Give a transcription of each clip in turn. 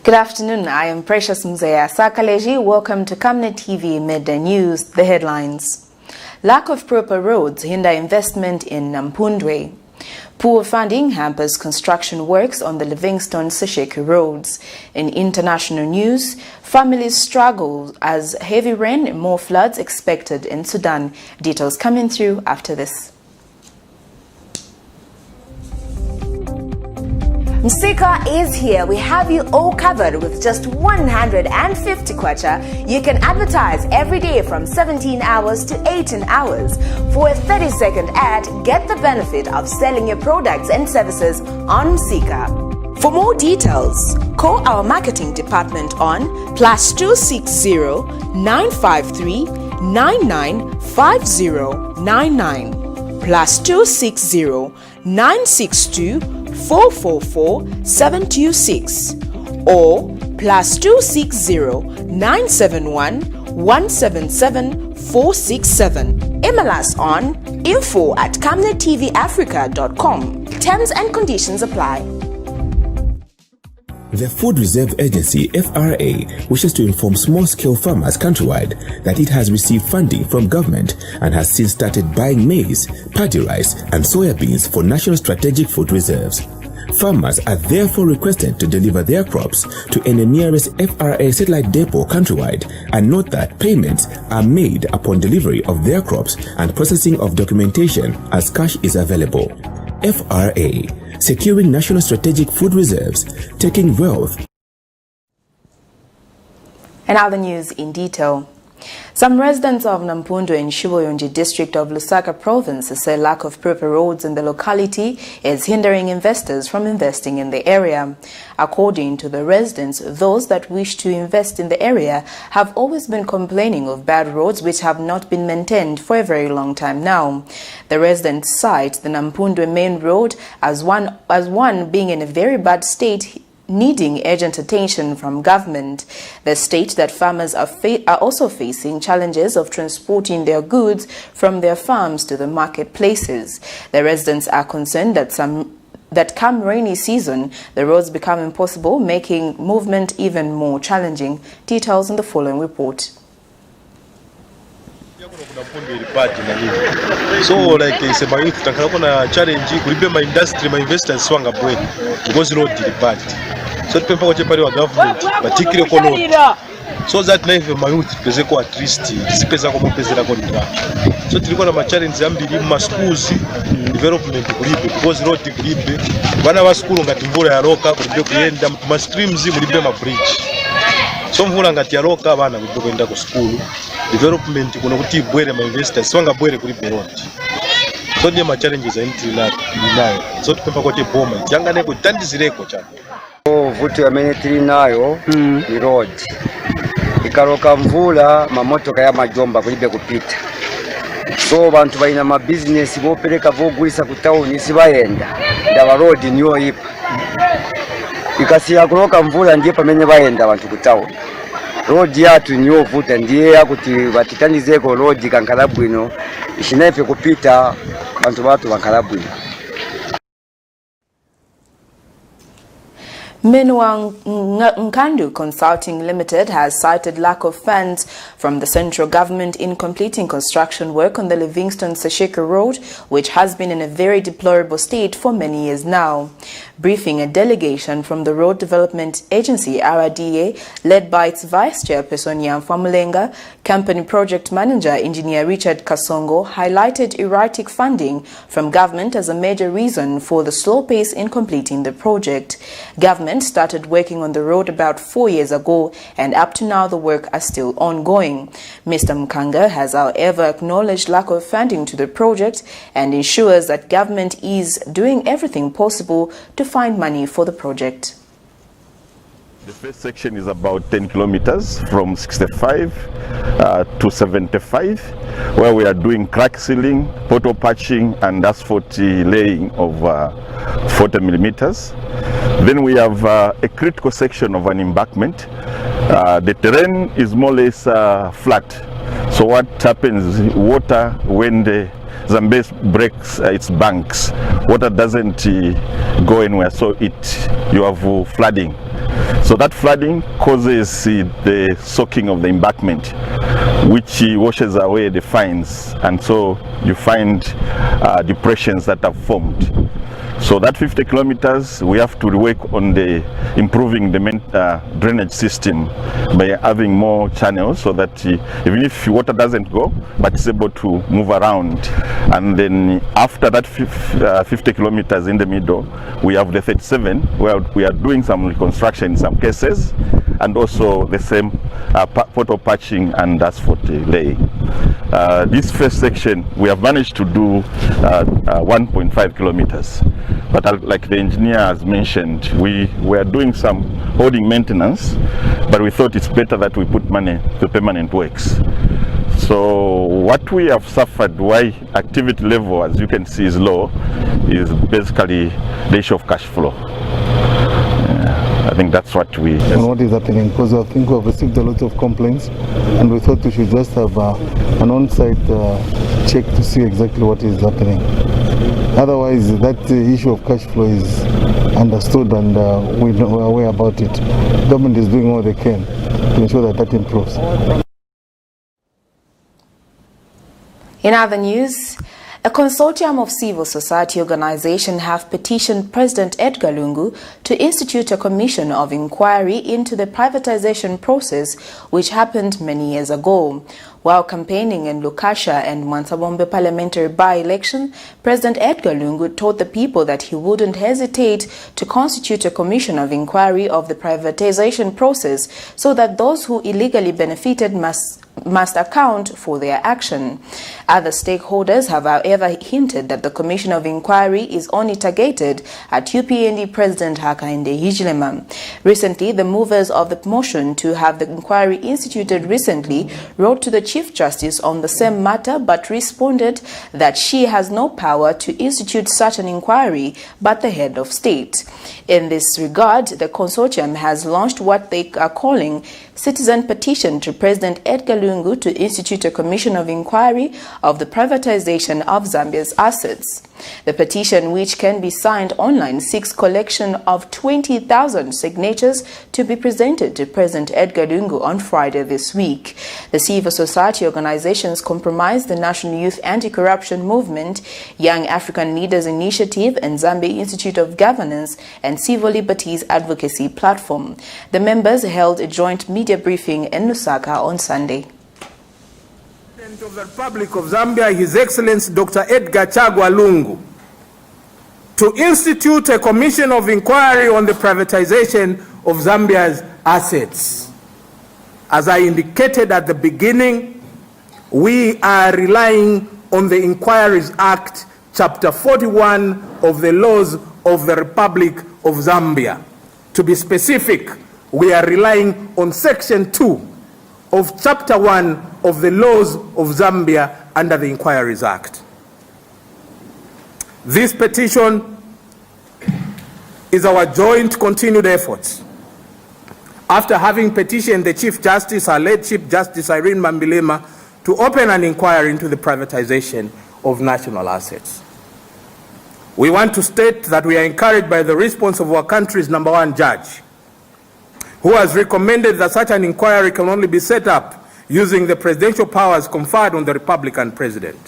Good afternoon, I am Precious Mzea Sakaleji. Welcome to Camnet TV Midday News. The headlines. Lack of proper roads hinder investment in NUMPUNDWE. Poor funding hampers construction works on the Livingston SESHEKE roads. In international news, families struggle as heavy rain and more floods expected in Sudan. Details coming through after this. Msika is here. We have you all covered with just 150 kwacha. You can advertise every day from 17 hours to 18 hours. For a 30-second ad, get the benefit of selling your products and services on Msika. For more details, call our marketing department on +260 953 995099 +260 962 444-726 or +260 971 177 467. Email us on info@camnettvafrica.com. Terms and conditions apply. The Food Reserve Agency, FRA, wishes to inform small-scale farmers countrywide that it has received funding from government and has since started buying maize, paddy rice and soya beans for national strategic food reserves. Farmers are therefore requested to deliver their crops to any nearest FRA satellite depot countrywide and note that payments are made upon delivery of their crops and processing of documentation as cash is available. FRA, securing national strategic food reserves, taking wealth. And now the news in detail. Some residents of NUMPUNDWE in Shiboyonji district of Lusaka province say lack of proper roads in the locality is hindering investors from investing in the area. According to the residents, those that wish to invest in the area have always been complaining of bad roads which have not been maintained for a very long time now. The residents cite the NUMPUNDWE main road as one being in a very bad state, needing urgent attention from government. They state that farmers are also facing challenges of transporting their goods from their farms to the marketplaces. The residents are concerned that come rainy season, the roads become impossible, making movement even more challenging. Details in the following report. So like I said, my youth takana challenge kulibe my industry, my investors swanga bwe because road is bad. So the people pari wa government particularly kono so that na my youth pese ko at least sipeza ko mpezera ko ndira. So tilikuwa na challenge ambili ma schools development kulibe because road kulibe bana wa school ngati mvula ya roka kulibe kuyenda ma streams kulibe ma bridge. So mvula ngati ya roka bana kulibe kwenda ku school development kuno kuti bwere ma investors swanga bwere kulibe road. So ndiye ma challenges nayo. So tupemba ko boma yangane kutandizireko cyane. Vuti ya menetri nayo ni road. Ikaroka mvula mamotoka ya majomba kulibe kupita. So bantu baina ma business bopeleka bogulisa ku town sibayenda. Ndaba road niyo ipa. Ikasiya kuroka mvula ndiye pamenye bayenda bantu ku town. Road yatu niyo vuta ndiye yakuti batitandizeko road kankalabwino ishinefe kupita bantu batu bankalabwino. Meanwhile, Nkandu Consulting Limited has cited lack of funds from the central government in completing construction work on the Livingston SESHEKE road, which has been in a very deplorable state for many years now. Briefing a delegation from the Road Development Agency, RDA, led by its Vice Chairperson Yam Famulenga, Company Project Manager Engineer Richard Kasongo highlighted erratic funding from government as a major reason for the slow pace in completing the project. Government started working on the road about 4 years ago, and up to now the work are still ongoing. Mr. Mkanga has however acknowledged lack of funding to the project and ensures that government is doing everything possible to find money for the project. The first section is about 10 kilometers from 65 to 75, where we are doing crack sealing, pothole patching and asphalt laying of 40 millimeters. Then we have a critical section of an embankment. The terrain is more or less flat. So what happens is water, when the Zambezi breaks its banks, water doesn't go anywhere, so you have flooding. So that flooding causes the soaking of the embankment, which washes away the fines, and so you find depressions that have formed. So that 50 kilometers, we have to work on improving the drainage system by having more channels, so that even if water doesn't go, but it's able to move around. And then after that 50 kilometers in the middle, we have the 37, where we are doing some reconstruction in some cases, and also the same portal patching and asphalt laying. This first section, we have managed to do 1.5 kilometers. But like the engineer has mentioned, we were doing some holding maintenance, but we thought it's better that we put money to permanent works. So what we have suffered, why activity level, as you can see, is low, is basically the issue of cash flow. I think that's what we... And what is happening? Because I think we have received a lot of complaints, and we thought we should just have an on-site check to see exactly what is happening. Otherwise, that issue of cash flow is understood, and we're aware about it. Government is doing all they can to ensure that improves. In other news, a consortium of civil society organizations have petitioned President Edgar Lungu to institute a commission of inquiry into the privatization process which happened many years ago. While campaigning in Lukasha and Mwantsabombe parliamentary by-election, President Edgar Lungu told the people that he wouldn't hesitate to constitute a commission of inquiry of the privatization process so that those who illegally benefited must account for their action. Other stakeholders have, however, hinted that the commission of inquiry is only targeted at UPND President Hakainde Hichilema. Recently, the movers of the motion to have the inquiry instituted recently wrote to the Chief Justice on the same matter, but responded that she has no power to institute such an inquiry but the head of state. In this regard, the consortium has launched what they are calling citizen petition to President Edgar Lungu to institute a commission of inquiry of the privatization of Zambia's assets. The petition, which can be signed online, seeks collection of 20,000 signatures to be presented to President Edgar Lungu on Friday this week. The civil society organizations comprise the National Youth Anti-Corruption Movement, Young African Leaders Initiative, and Zambia Institute of Governance and Civil Liberties Advocacy Platform. The members held a joint media briefing in Lusaka on Sunday. Of the Republic of Zambia, His Excellency Dr. Edgar Chagwa Lungu, to institute a commission of inquiry on the privatization of Zambia's assets. As I indicated at the beginning, we are relying on the Inquiries Act, Chapter 41 of the laws of the Republic of Zambia. To be specific, we are relying on Section 2 of Chapter 1 of the laws of Zambia under the Inquiries Act. This petition is our joint continued efforts. After having petitioned the Chief Justice, our late Chief Justice Irene Mambilema, to open an inquiry into the privatization of national assets. We want to state that we are encouraged by the response of our country's #1 judge, who has recommended that such an inquiry can only be set up using the presidential powers conferred on the Republican President.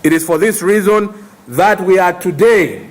It is for this reason that we are today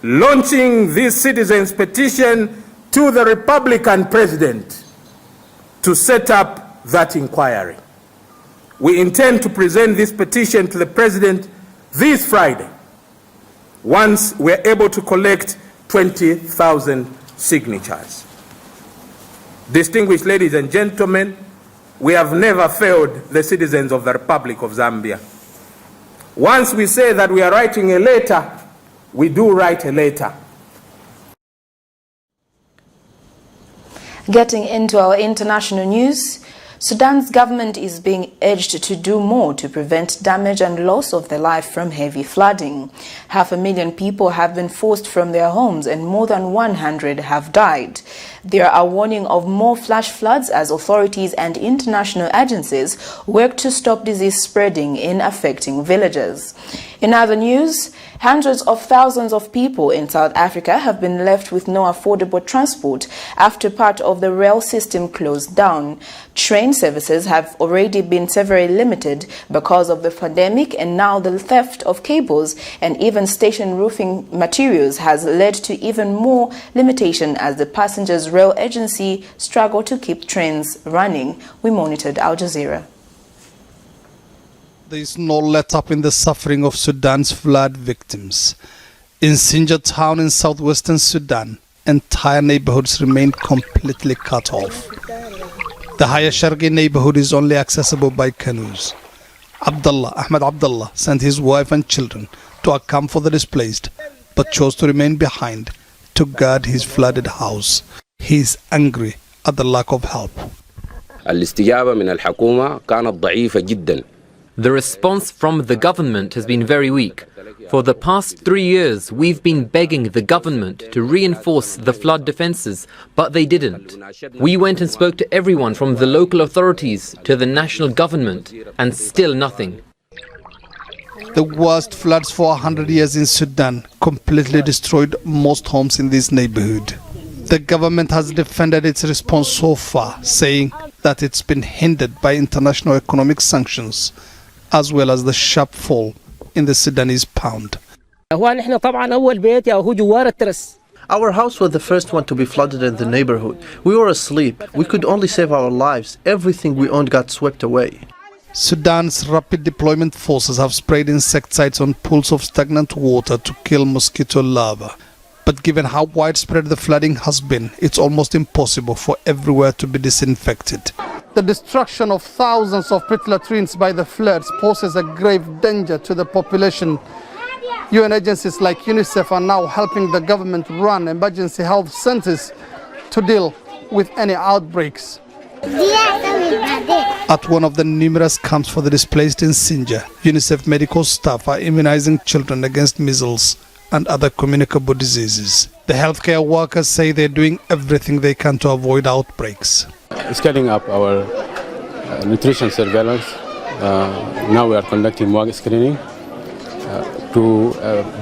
launching this citizens' petition to the Republican President to set up that inquiry. We intend to present this petition to the President this Friday, once we are able to collect 20,000 signatures. Distinguished ladies and gentlemen, we have never failed the citizens of the Republic of Zambia. Once we say that we are writing a letter, we do write a letter. Getting into our international news, Sudan's government is being urged to do more to prevent damage and loss of their life from heavy flooding. 500,000 people have been forced from their homes and more than 100 have died. There are warning of more flash floods as authorities and international agencies work to stop disease spreading in affecting villages. In other news, hundreds of thousands of people in South Africa have been left with no affordable transport after part of the rail system closed down. Train services have already been severely limited because of the pandemic, and now the theft of cables and even station roofing materials has led to even more limitation as the Passengers Rail Agency struggle to keep trains running. We monitored Al Jazeera. There is no let-up in the suffering of Sudan's flood victims. In Sinjar town in southwestern Sudan, entire neighborhoods remain completely cut off. The Haya Shargi neighborhood is only accessible by canoes. Ahmed Abdullah sent his wife and children to a camp for the displaced, but chose to remain behind to guard his flooded house. He is angry at the lack of help. الاستجابة من الحكومة كانت ضعيفة جدا. The response from the government has been very weak. For the past 3 years, we've been begging the government to reinforce the flood defences, but they didn't. We went and spoke to everyone from the local authorities to the national government, and still nothing. The worst floods for 100 years in Sudan completely destroyed most homes in this neighborhood. The government has defended its response so far, saying that it's been hindered by international economic sanctions, as well as the sharp fall in the Sudanese pound. Our house was the first one to be flooded in the neighborhood. We were asleep. We could only save our lives. Everything we owned got swept away. Sudan's rapid deployment forces have sprayed insecticides on pools of stagnant water to kill mosquito larvae. But given how widespread the flooding has been, it's almost impossible for everywhere to be disinfected. The destruction of thousands of pit latrines by the floods poses a grave danger to the population. UN agencies like UNICEF are now helping the government run emergency health centers to deal with any outbreaks. At one of the numerous camps for the displaced in Sinjar, UNICEF medical staff are immunizing children against measles and other communicable diseases. The healthcare workers say they're doing everything they can to avoid outbreaks. Scaling up our nutrition surveillance. Now we are conducting more screening to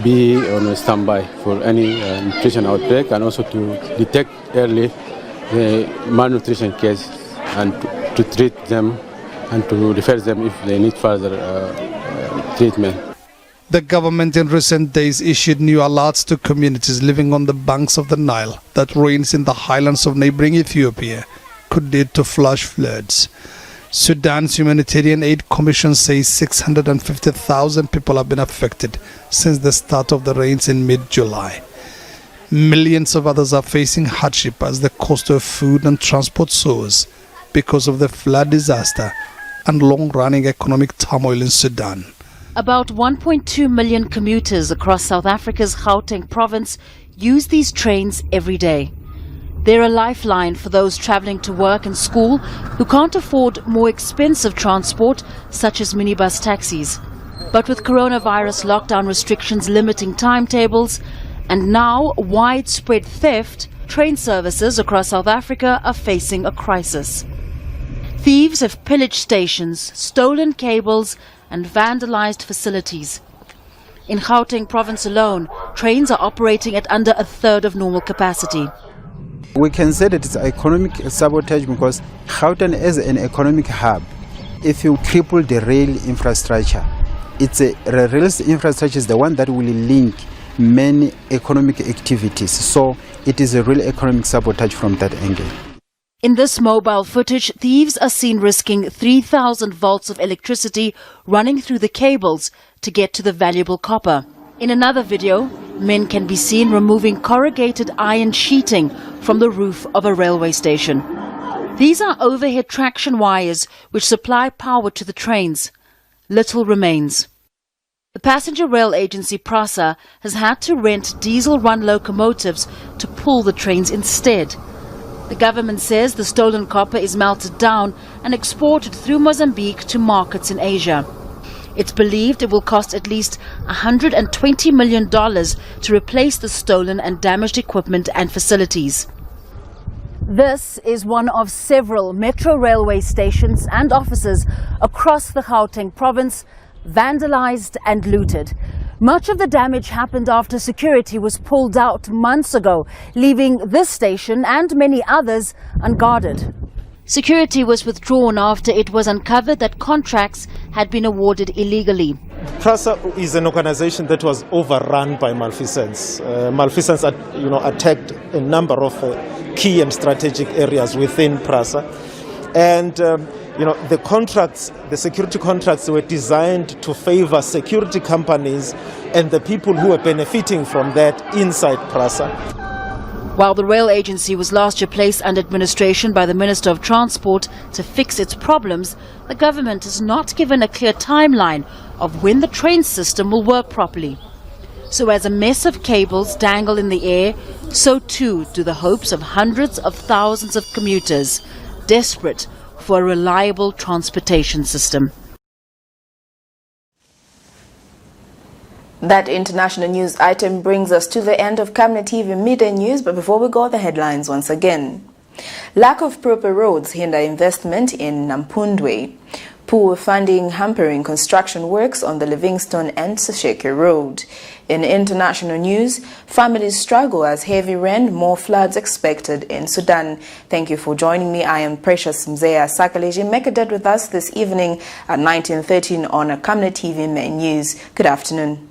be on standby for any nutrition outbreak, and also to detect early the malnutrition cases and to treat them and to refer them if they need further treatment. The government in recent days issued new alerts to communities living on the banks of the Nile that rains in the highlands of neighboring Ethiopia could lead to flash floods. Sudan's Humanitarian Aid Commission says 650,000 people have been affected since the start of the rains in mid-July. Millions of others are facing hardship as the cost of food and transport soars because of the flood disaster and long-running economic turmoil in Sudan. About 1.2 million commuters across South Africa's Gauteng province use these trains every day. They're a lifeline for those travelling to work and school who can't afford more expensive transport such as minibus taxis. But with coronavirus lockdown restrictions limiting timetables and now widespread theft, train services across South Africa are facing a crisis. Thieves have pillaged stations, stolen cables and vandalized facilities. In Gauteng province alone, trains are operating at under a third of normal capacity. We can say that it's economic sabotage because Gauteng is an economic hub. If you cripple the rail infrastructure, the rail infrastructure is the one that will link many economic activities. So it is a real economic sabotage from that angle. In this mobile footage, thieves are seen risking 3,000 volts of electricity running through the cables to get to the valuable copper. In another video, men can be seen removing corrugated iron sheeting from the roof of a railway station. These are overhead traction wires which supply power to the trains. Little remains. The passenger rail agency PRASA has had to rent diesel-run locomotives to pull the trains instead. The government says the stolen copper is melted down and exported through Mozambique to markets in Asia. It's believed it will cost at least $120 million to replace the stolen and damaged equipment and facilities. This is one of several metro railway stations and offices across the Gauteng province, vandalized and looted. Much of the damage happened after security was pulled out months ago, leaving this station and many others unguarded. Security was withdrawn after it was uncovered that contracts had been awarded illegally. PRASA is an organization that was overrun by malfeasance. Malfeasance attacked a number of key and strategic areas within PRASA. And the security contracts were designed to favor security companies and the people who were benefiting from that inside PRASA. While the rail agency was last year placed under administration by the Minister of Transport to fix its problems, the government has not given a clear timeline of when the train system will work properly. So as a mess of cables dangle in the air, so too do the hopes of hundreds of thousands of commuters, desperate for a reliable transportation system. That international news item brings us to the end of Camnet TV Midday News, but before we go, the headlines once again. Lack of proper roads hinder investment in NUMPUNDWE. Poor funding hampering construction works on the Livingston and SESHEKE Road. In international news, families struggle as heavy rain, more floods expected in Sudan. Thank you for joining me. I am Precious Mzea Sakaleji. Make a date with us this evening at 19:13 on Camnet TV Main News. Good afternoon.